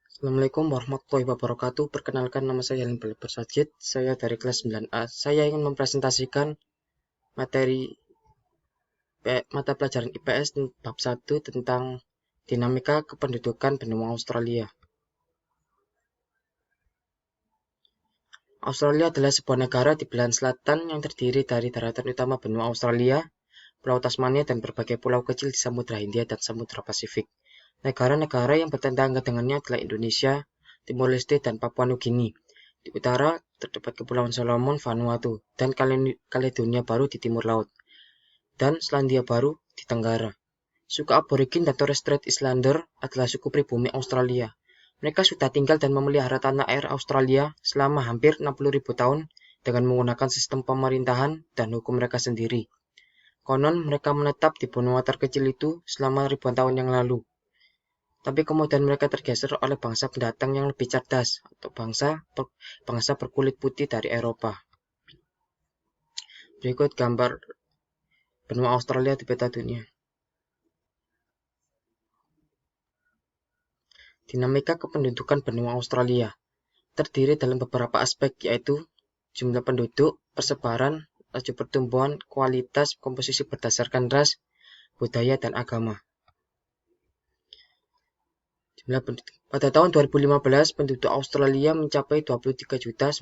Assalamualaikum warahmatullahi wabarakatuh. Perkenalkan, nama saya Helmi Bersajid. Saya dari kelas 9A. Saya ingin mempresentasikan materi mata pelajaran IPS bab 1 tentang dinamika kependudukan benua Australia. Australia adalah sebuah negara di belahan selatan yang terdiri dari daratan utama benua Australia, Pulau Tasmania, dan berbagai pulau kecil di Samudra Hindia dan Samudra Pasifik. Negara-negara yang bertetangga dengannya adalah Indonesia, Timor Leste, dan Papua Nugini. Di utara terdapat Kepulauan Solomon, Vanuatu, dan Kaledonia Baru di timur laut, dan Selandia Baru di tenggara. Suku Aborigin dan Torres Strait Islander adalah suku pribumi Australia. Mereka sudah tinggal dan memelihara tanah air Australia selama hampir 60.000 tahun dengan menggunakan sistem pemerintahan dan hukum mereka sendiri. Konon mereka menetap di benua terkecil itu selama ribuan tahun yang lalu. Tapi kemudian mereka tergeser oleh bangsa pendatang yang lebih cerdas, atau bangsa berkulit putih dari Eropa. Berikut gambar benua Australia di peta dunia. Dinamika kependudukan benua Australia terdiri dalam beberapa aspek, yaitu jumlah penduduk, persebaran, laju pertumbuhan, kualitas, komposisi berdasarkan ras, budaya, dan agama. Pada tahun 2015, penduduk Australia mencapai 23.900.000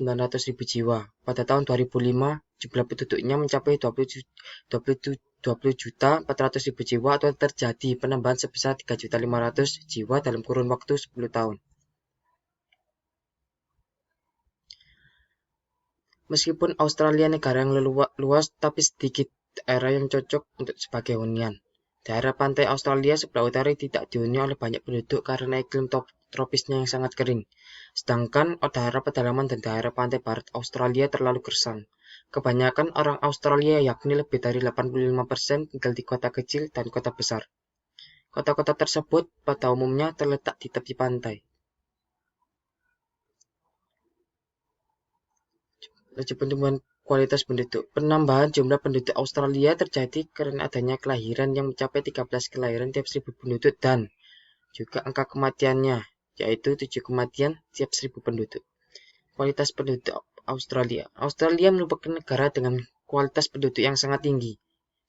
jiwa. Pada tahun 2005, jumlah penduduknya mencapai 20.400.000 jiwa atau terjadi penambahan sebesar 3.500.000 jiwa dalam kurun waktu 10 tahun. Meskipun Australia negara yang luas, tapi sedikit daerah yang cocok untuk sebagai hunian. Daerah pantai Australia sebelah utara tidak dihuni oleh banyak penduduk karena iklim tropisnya yang sangat kering. Sedangkan daerah pedalaman dan daerah pantai barat Australia terlalu gersang. Kebanyakan orang Australia, yakni lebih dari 85%, tinggal di kota kecil dan kota besar. Kota-kota tersebut pada umumnya terletak di tepi pantai. Laju pertumbuhan kualitas penduduk. Penambahan jumlah penduduk Australia terjadi karena adanya kelahiran yang mencapai 13 kelahiran tiap 1.000 penduduk dan juga angka kematiannya, yaitu 7 kematian tiap 1.000 penduduk. Kualitas penduduk Australia. Australia merupakan negara dengan kualitas penduduk yang sangat tinggi.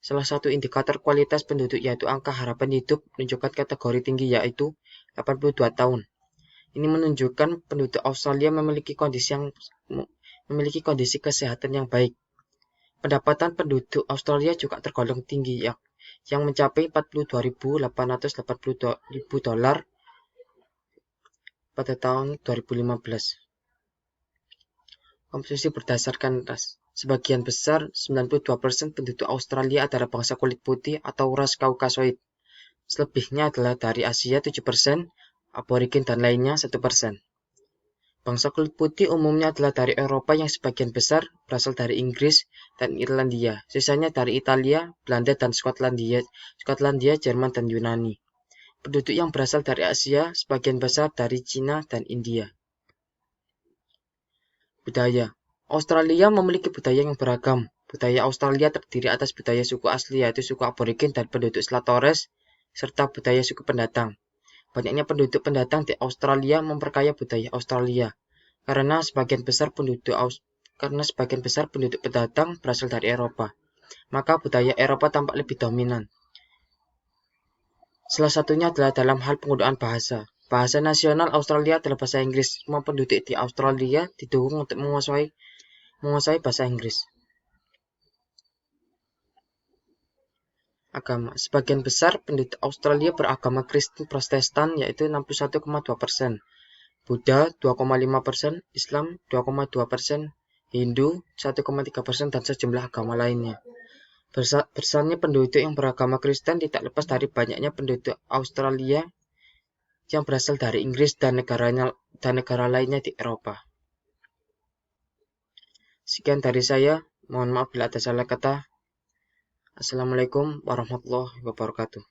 Salah satu indikator kualitas penduduk yaitu angka harapan hidup menunjukkan kategori tinggi, yaitu 82 tahun. Ini menunjukkan penduduk Australia memiliki kondisi kesehatan yang baik. Pendapatan penduduk Australia juga tergolong tinggi, yang mencapai 42.880 dolar pada tahun 2015. Komposisi berdasarkan ras. Sebagian besar, 92% penduduk Australia adalah bangsa kulit putih atau ras Kaukasoid. Selebihnya adalah dari Asia 7%, Aborigin dan lainnya 1%. Bangsa kulit putih umumnya adalah dari Eropa yang sebagian besar berasal dari Inggris dan Irlandia, sisanya dari Italia, Belanda, dan Skotlandia, Jerman, dan Yunani. Penduduk yang berasal dari Asia sebagian besar dari Cina dan India. Budaya. Australia memiliki budaya yang beragam. Budaya Australia terdiri atas budaya suku asli, yaitu suku Aborigin dan penduduk Selat Torres, serta budaya suku pendatang. Banyaknya penduduk pendatang di Australia memperkaya budaya Australia, karena sebagian besar penduduk pendatang berasal dari Eropa, maka budaya Eropa tampak lebih dominan. Salah satunya adalah dalam hal penggunaan bahasa. Bahasa nasional Australia adalah bahasa Inggris. Semua penduduk di Australia didukung untuk menguasai bahasa Inggris. Agama. Sebagian besar penduduk Australia beragama Kristen Protestan, yaitu 61,2%, Buddha 2,5%, Islam 2,2%, Hindu 1,3%, dan sejumlah agama lainnya. Besarnya penduduk yang beragama Kristen tidak lepas dari banyaknya penduduk Australia yang berasal dari Inggris dan negara lainnya di Eropa. Sekian dari saya, mohon maaf bila ada salah kata. Assalamualaikum warahmatullahi wabarakatuh.